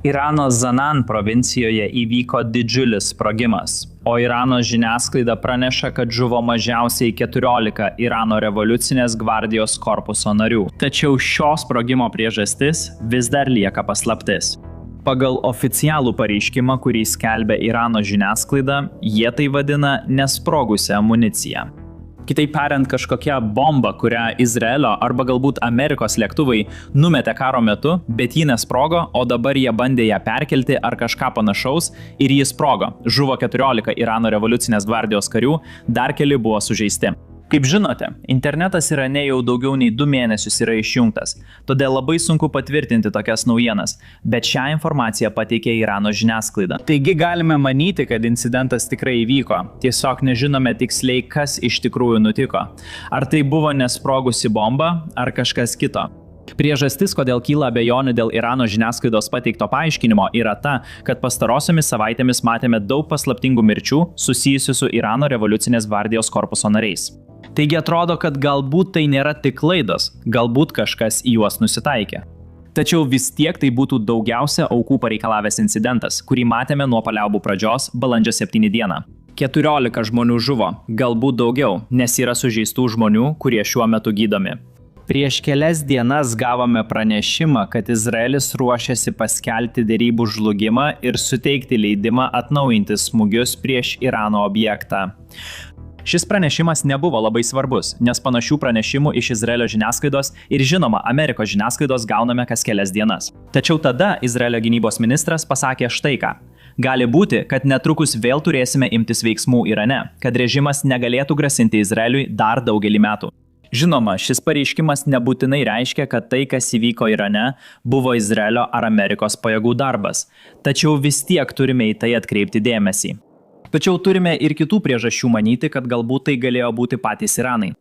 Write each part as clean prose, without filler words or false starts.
Irano Zanan provincijoje įvyko didžiulis sprogimas, o Irano žiniasklaida praneša, kad žuvo mažiausiai 14 Irano revoliucinės gvardijos korpuso narių. Tačiau šio sprogimo priežastis vis dar lieka paslaptis. Pagal oficialų pareiškimą, kurį skelbia Irano žiniasklaida, jie tai vadina nesprogusią amuniciją. Kitaip tariant, kažkokia bomba, kurią Izraelio arba galbūt Amerikos lėktuvai numetė karo metu, bet ji nesprogo, o dabar jie bandė ją perkelti ar kažką panašaus ir ji sprogo. Žuvo 14 Irano revoliucinės gvardijos karių, dar keli buvo sužeisti. Kaip žinote, internetas Irane jau daugiau nei 2 mėnesius yra išjungtas, todėl labai sunku patvirtinti tokias naujienas, bet šią informaciją pateikė Irano žiniasklaida. Taigi galime manyti, kad incidentas tikrai įvyko, tiesiog nežinome tiksliai, kas iš tikrųjų nutiko. Ar tai buvo nesprogusi bomba, ar kažkas kito. Priežastis, kodėl kyla abejonių dėl Irano žiniasklaidos pateikto paaiškinimo, yra ta, kad pastarosiomis savaitėmis matėme daug paslaptingų mirčių susijusių su Irano revoliucinės gvardijos korpuso nariais. Taigi atrodo, kad galbūt tai nėra tik klaidos, galbūt kažkas į juos nusitaikė. Tačiau vis tiek tai būtų daugiausia aukų pareikalavęs incidentas, kurį matėme nuo paliaubų pradžios balandžio 7 dieną. 14 žmonių žuvo, galbūt daugiau, nes yra sužeistų žmonių, kurie šiuo metu gydomi. Prieš kelias dienas gavome pranešimą, kad Izraelis ruošiasi paskelbti derybų žlugimą ir suteikti leidimą atnaujinti smūgius prieš Irano objektą. Šis pranešimas nebuvo labai svarbus, nes panašių pranešimų iš Izraelio žiniasklaidos ir žinoma Amerikos žiniasklaidos gauname kas kelias dienas. Tačiau tada Izraelio gynybos ministras pasakė štai ką. Gali būti, kad netrukus vėl turėsime imtis veiksmų Irane, kad režimas negalėtų grasinti Izraeliui dar daugelį metų. Žinoma, šis pareiškimas nebūtinai reiškia, kad tai, kas įvyko Irane, buvo Izraelio ar Amerikos pajėgų darbas, tačiau vis tiek turime į tai atkreipti dėmesį. Tačiau turime ir kitų priežasčių manyti, kad galbūt tai galėjo būti patys Iranai.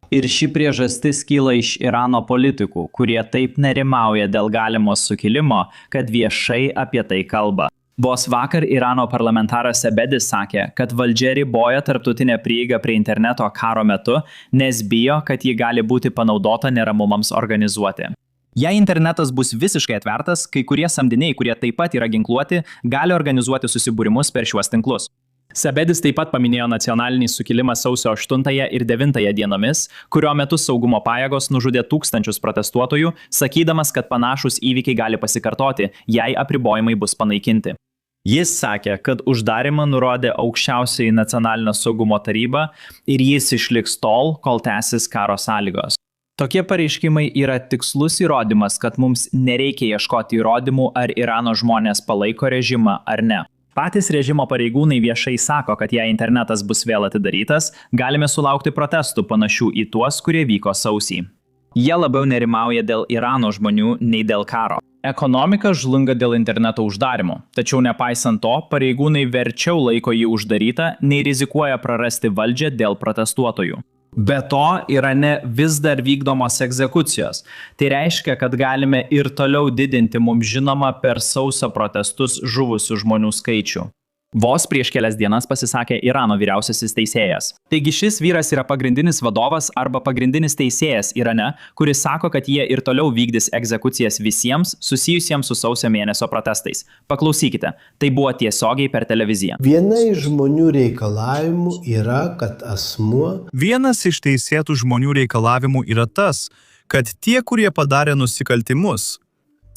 Ir ši priežastis kyla iš Irano politikų, kurie taip nerimauja dėl galimo sukilimo, kad viešai apie tai kalba. Vos vakar Irano parlamentaras Sabedis sakė, kad valdžia riboja tarptautinę prieigą prie interneto karo metu, nes bijo, kad ji gali būti panaudota neramumams organizuoti. Jei internetas bus visiškai atvertas, kai kurie samdiniai, kurie taip pat yra ginkluoti, gali organizuoti susibūrimus per šiuos tinklus. Sabedis taip pat paminėjo nacionalinį sukilimą sausio 8 ir 9 dienomis, kurio metu saugumo pajėgos nužudė tūkstančius protestuotojų, sakydamas, kad panašūs įvykiai gali pasikartoti, jei apribojimai bus panaikinti. Jis sakė, kad uždarimą nurodė aukščiausioji nacionalinio saugumo taryba ir jis išliks tol, kol tęsis karo sąlygos. Tokie pareiškimai yra tikslus įrodymas, kad mums nereikia ieškoti įrodymų, ar Irano žmonės palaiko režimą ar ne. Patys režimo pareigūnai viešai sako, kad jei internetas bus vėl atidarytas, galime sulaukti protestų panašių į tuos, kurie vyko sausį. Jie labiau nerimauja dėl Irano žmonių nei dėl karo. Ekonomika žlunga dėl interneto uždarimo, tačiau nepaisant to, pareigūnai verčiau laiko jį uždarytą, nei rizikuoja prarasti valdžią dėl protestuotojų. Be to, Irane vis dar vykdomos egzekucijos. Tai reiškia, kad galime ir toliau didinti mums žinomą per sausio protestus žuvusių žmonių skaičių. Vos prieš kelias dienas pasisakė Irano vyriausiasis teisėjas. Taigi šis vyras yra pagrindinis vadovas arba pagrindinis teisėjas Irane, kuris sako, kad jie ir toliau vykdys egzekucijas visiems susijusiems su sausio mėnesio protestais. Paklausykite, tai buvo tiesiogiai per televiziją. Viena iš žmonių reikalavimų yra, kad asmuo... Vienas iš teisėtų žmonių reikalavimų yra tas, kad tie, kurie padarė nusikaltimus,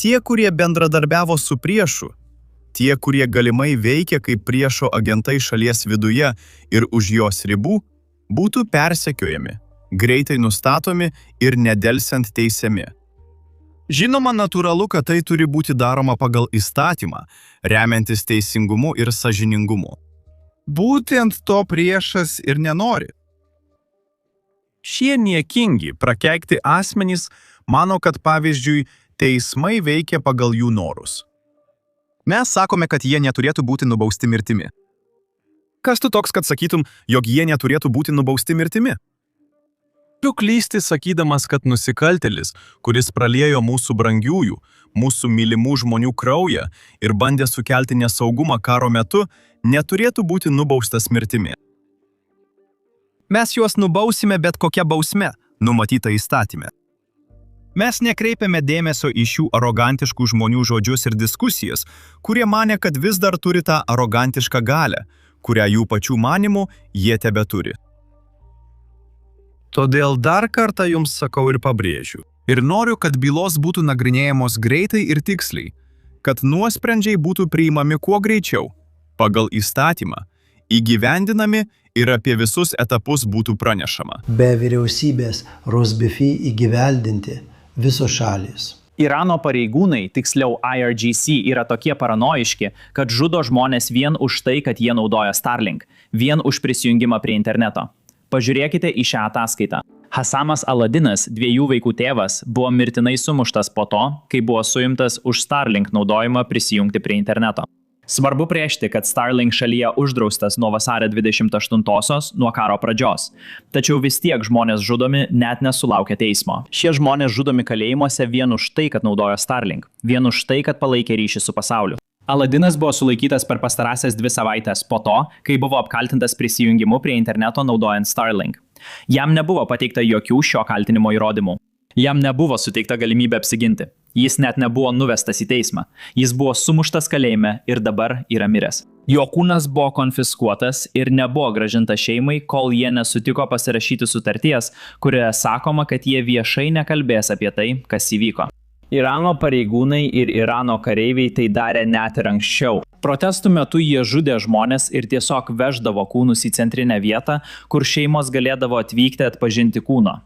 tie, kurie bendradarbiavo su priešu, tie, kurie galimai veikia kaip priešo agentai šalies viduje ir už jos ribų, būtų persekiojami, greitai nustatomi ir nedelsiant teisiami. Žinoma, natūralu, kad tai turi būti daroma pagal įstatymą, remiantis teisingumu ir sąžiningumu. Būtent to priešas ir nenori. Šie niekingi, prakeikti asmenys mano, kad pavyzdžiui, teismai veikia pagal jų norus. Mes sakome, kad jie neturėtų būti nubausti mirtimi. Kas tu toks, kad sakytum, jog jie neturėtų būti nubausti mirtimi? Tu klysti sakydamas, kad nusikaltėlis, kuris praliejo mūsų brangiųjų, mūsų mylimų žmonių kraują ir bandė sukelti nesaugumą karo metu, neturėtų būti nubaustas mirtimi. Mes juos nubausime bet kokia bausme, numatyta įstatyme. Mes nekreipiame dėmesio į šių arogantiškų žmonių žodžius ir diskusijas, kurie mane, kad vis dar turi tą arogantišką galią, kurią jų pačių manimų jie tebeturi. Todėl dar kartą jums sakau ir pabrėžiu. Ir noriu, kad bylos būtų nagrinėjamos greitai ir tiksliai, kad nuosprendžiai būtų priimami kuo greičiau, pagal įstatymą, įgyvendinami ir apie visus etapus būtų pranešama. Be vyriausybės Rosbefi įgyveldinti visos šalys. Irano pareigūnai, tiksliau IRGC, yra tokie paranoiški, kad žudo žmonės vien už tai, kad jie naudoja Starlink, vien už prisijungimą prie interneto. Pažiūrėkite į šią ataskaitą. Hasamas Aladinas, 2 vaikų tėvas, buvo mirtinai sumuštas po to, kai buvo suimtas už Starlink naudojimą prisijungti prie interneto. Svarbu priešti, kad Starlink šalyje uždraustas nuo vasario 28-osios, nuo karo pradžios. Tačiau vis tiek žmonės žudomi net nesulaukia teismo. Šie žmonės žudomi kalėjimuose vien už tai, kad naudojo Starlink, vien už tai, kad palaikė ryšį su pasauliu. Aladinas buvo sulaikytas per pastarąsias 2 savaitės po to, kai buvo apkaltintas prisijungimu prie interneto naudojant Starlink. Jam nebuvo pateikta jokių šio kaltinimo įrodymų. Jam nebuvo suteikta galimybė apsiginti. Jis net nebuvo nuvestas į teismą. Jis buvo sumuštas kalėjime ir dabar yra miręs. Jo kūnas buvo konfiskuotas ir nebuvo grąžintas šeimai, kol jie nesutiko pasirašyti sutarties, kurioje sakoma, kad jie viešai nekalbės apie tai, kas įvyko. Irano pareigūnai ir Irano kareiviai tai darė net ir anksčiau. Protestų metu jie žudė žmonės ir tiesiog veždavo kūnus į centrinę vietą, kur šeimos galėdavo atvykti atpažinti kūno.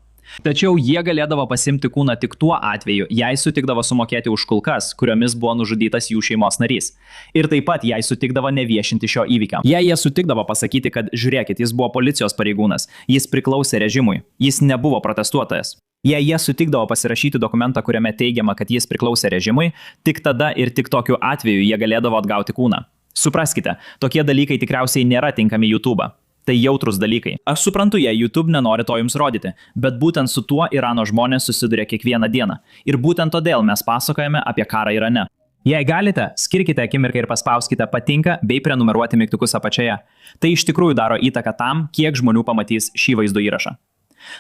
Tačiau jie galėdavo pasimti kūną tik tuo atveju, jei sutikdavo sumokėti už kulkas, kuriomis buvo nužudytas jų šeimos narys. Ir taip pat jei sutikdavo neviešinti šio įvykio. Jei jie sutikdavo pasakyti, kad žiūrėkit, jis buvo policijos pareigūnas, jis priklausė režimui, jis nebuvo protestuotojas. Jei jie sutikdavo pasirašyti dokumentą, kuriame teigiama, kad jis priklausė režimui, tik tada ir tik tokiu atveju jie galėdavo atgauti kūną. Supraskite, tokie dalykai tikriausiai nėra tinkami YouTube'ą. Tai jautrus dalykai. Aš suprantu, jei YouTube nenori to jums rodyti, bet būtent su tuo Irano žmonės susiduria kiekvieną dieną. Ir būtent todėl mes pasakojame apie karą Irane. Jei galite, skirkite akimirką ir paspauskite patinka bei prenumeruoti mygtukus apačioje. Tai iš tikrųjų daro įtaką tam, kiek žmonių pamatys šį vaizdo įrašą.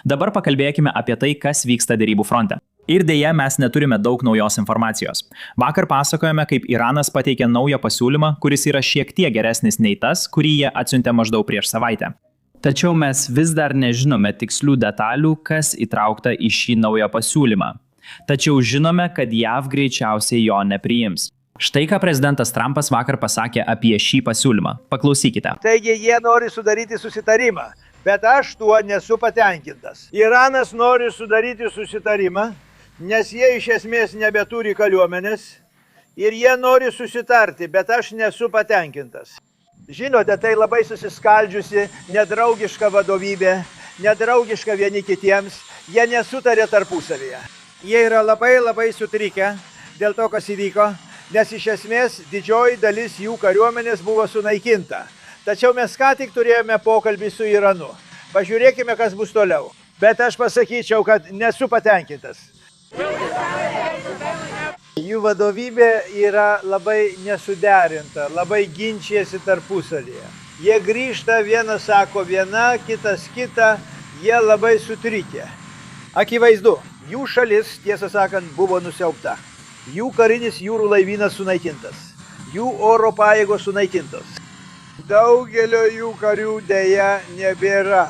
Dabar pakalbėkime apie tai, kas vyksta derybų fronte. Ir dėja, mes neturime daug naujos informacijos. Vakar pasakojame, kaip Iranas pateikė naują pasiūlymą, kuris yra šiek tiek geresnis nei tas, kurį jie atsiuntė maždaug prieš savaitę. Tačiau mes vis dar nežinome tikslių detalių, kas įtraukta į šį naują pasiūlymą. Tačiau žinome, kad JAV greičiausiai jo nepriims. Štai ką prezidentas Trumpas vakar pasakė apie šį pasiūlymą. Paklausykite. Taigi jie nori sudaryti susitarimą, bet aš tuo nesu patenkintas. Iranas nori sudaryti susitarimą, nes jie iš esmės nebeturi kariuomenės ir jie nori susitarti, bet aš nesu patenkintas. Žinote, tai labai susiskaldžiusi, nedraugiška vadovybė, nedraugiška vieni kitiems, jie nesutarė tarpusavyje. Jie yra labai sutrikę dėl to, kas įvyko, nes iš esmės didžioji dalis jų kariuomenės buvo sunaikinta. Tačiau mes ką tik turėjome pokalbį su Iranu. Pažiūrėkime, kas bus toliau. Bet aš pasakyčiau, kad nesu patenkintas. Jų vadovybė yra labai nesuderinta, labai ginčijasi tarpusavyje. Jie grįžta, vienas sako viena, kitas kita, jie labai sutrikę. Akivaizdu, jų šalis, tiesą sakant, buvo nusiaubta. Jų karinis jūrų laivynas sunaikintas. Jų oro pajėgos sunaikintos. Daugelio jų karių dėja nebėra.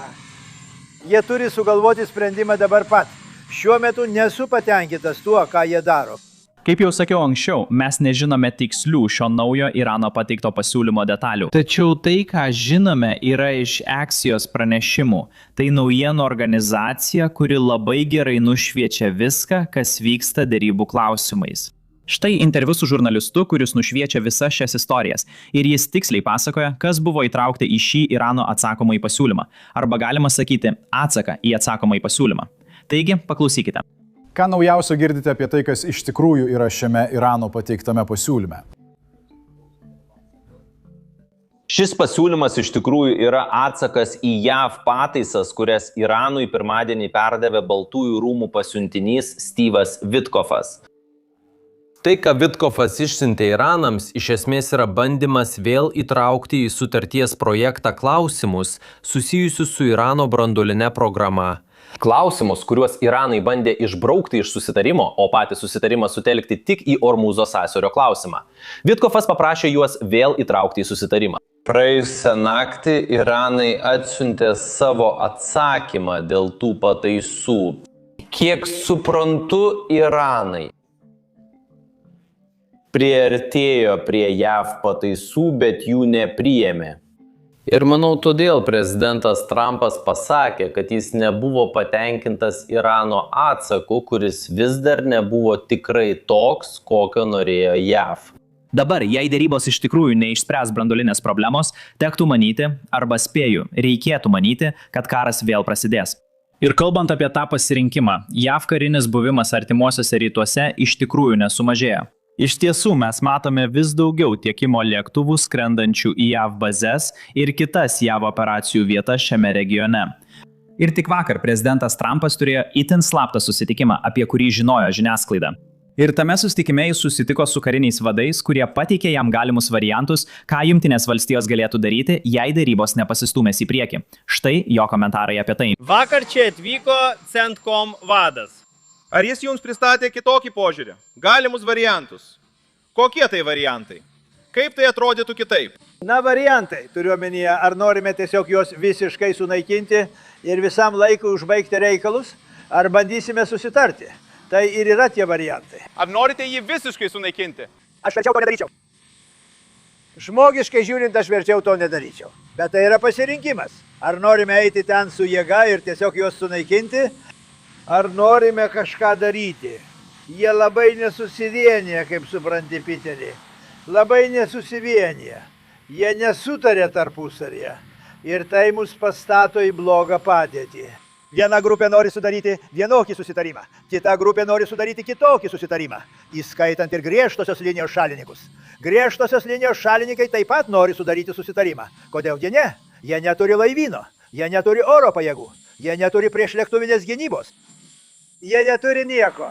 Jie turi sugalvoti sprendimą dabar pat. Šiuo metu nesu patenkintas tuo, ką jie daro. Kaip jau sakiau anksčiau, mes nežinome tikslių šio naujo Irano pateikto pasiūlymo detalių. Tačiau tai, ką žinome, yra iš Axios pranešimų. Tai naujienų organizacija, kuri labai gerai nušviečia viską, kas vyksta derybų klausimais. Štai interviu su žurnalistu, kuris nušviečia visas šias istorijas. Ir jis tiksliai pasakoja, kas buvo įtraukta į šį Irano atsakomąjį pasiūlymą. Arba galima sakyti, atsaką į atsakomąjį pasiūlymą. Taigi, paklausykite. Ką naujausio girdite apie tai, kas iš tikrųjų yra šiame Irano pateiktame pasiūlyme? Šis pasiūlymas iš tikrųjų yra atsakas į JAV pataisas, kurias Iranui pirmadienį perdavė Baltųjų rūmų pasiuntinys Steve'as Witkofas. Tai, ką Witkofas išsiuntė Iranams, iš esmės yra bandymas vėl įtraukti į sutarties projektą klausimus susijusius su Irano branduoline programa. Klausimus, kuriuos Iranai bandė išbraukti iš susitarimo, o patį susitarimą sutelkti tik į Ormuzo sąsiaurio klausimą. Vitkofas paprašė juos vėl įtraukti į susitarimą. Praėjusią naktį Iranai atsiuntė savo atsakymą dėl tų pataisų. Kiek suprantu, Iranai priartėjo prie JAV pataisų, bet jų nepriėmė. Ir manau, todėl prezidentas Trumpas pasakė, kad jis nebuvo patenkintas Irano atsaku, kuris vis dar nebuvo tikrai toks, kokio norėjo JAV. Dabar, jei dėrybos iš tikrųjų neišspręs branduolinės problemos, tektų manyti, arba spėju, reikėtų manyti, kad karas vėl prasidės. Ir kalbant apie tą pasirinkimą, JAV karinis buvimas artimuosiuose rytuose iš tikrųjų nesumažėjo. Iš tiesų, mes matome vis daugiau tiekimo lėktuvų skrendančių į JAV bazes ir kitas JAV operacijų vietas šiame regione. Ir tik vakar prezidentas Trumpas turėjo itin slaptą susitikimą, apie kurį žinojo žiniasklaida. Ir tame susitikime jis susitiko su kariniais vadais, kurie pateikė jam galimus variantus, ką Jungtinės valstijos galėtų daryti, jei dėrybos nepasistūmės į priekį. Štai jo komentarai apie tai. Vakar čia atvyko CENTCOM vadas. Ar jis jums pristatė kitokį požiūrį? Galimus variantus. Kokie tai variantai? Kaip tai atrodytų kitaip? Na, variantai, turiu omenyje, ar norime tiesiog juos visiškai sunaikinti ir visam laikui užbaigti reikalus, ar bandysime susitarti. Tai ir yra tie variantai. Ar norite jį visiškai sunaikinti? Aš verčiau to nedaryčiau. Žmogiškai žiūrint, aš verčiau to nedaryčiau. Bet tai yra pasirinkimas. Ar norime eiti ten su jėga ir tiesiog juos sunaikinti, ar norime kažką daryti. Jie labai nesusivienyje, kaip supranti, Piterį. Labai nesusivienyje. Jie nesutarė tarpusavyje. Ir tai mus pastato į blogą padėtį. Viena grupė nori sudaryti vienokį susitarimą, kita grupė nori sudaryti kitokį susitarimą, įskaitant ir griežtosios linijos šalininkus. Griežtosios linijos šalininkai taip pat nori sudaryti susitarimą. Kodėlgi ne? Jie neturi laivyno, jie neturi oro pajėgų, jie neturi priešlėktuvinės gynybos. Jie neturi nieko.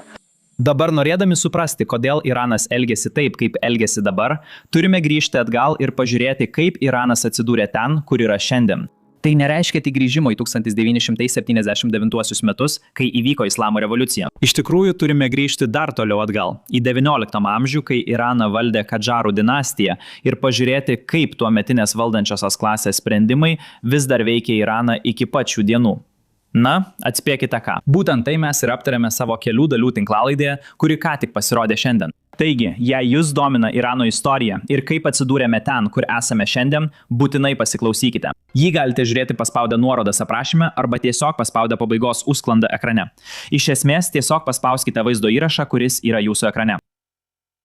Dabar norėdami suprasti, kodėl Iranas elgėsi taip, kaip elgėsi dabar, turime grįžti atgal ir pažiūrėti, kaip Iranas atsidūrė ten, kur yra šiandien. Tai nereiškia tik grįžimo į 1979 metus, kai įvyko Islamo revoliucija. Iš tikrųjų, turime grįžti dar toliau atgal, į XIX amžių, kai Iraną valdė Kadžarų dinastija, ir pažiūrėti, kaip tuometinės valdančiosios klasės sprendimai vis dar veikia Iraną iki pat šių dienų. Na, atspėkite ką. Būtent tai mes ir aptarėme savo kelių dalių tinklalaidėje, kuri ką tik pasirodė šiandien. Taigi, jei jūs domina Irano istorija ir kaip atsidūrėme ten, kur esame šiandien, būtinai pasiklausykite. Jį galite žiūrėti paspaudę nuorodas aprašyme arba tiesiog paspaudę pabaigos užsklandą ekrane. Iš esmės, tiesiog paspauskite vaizdo įrašą, kuris yra jūsų ekrane.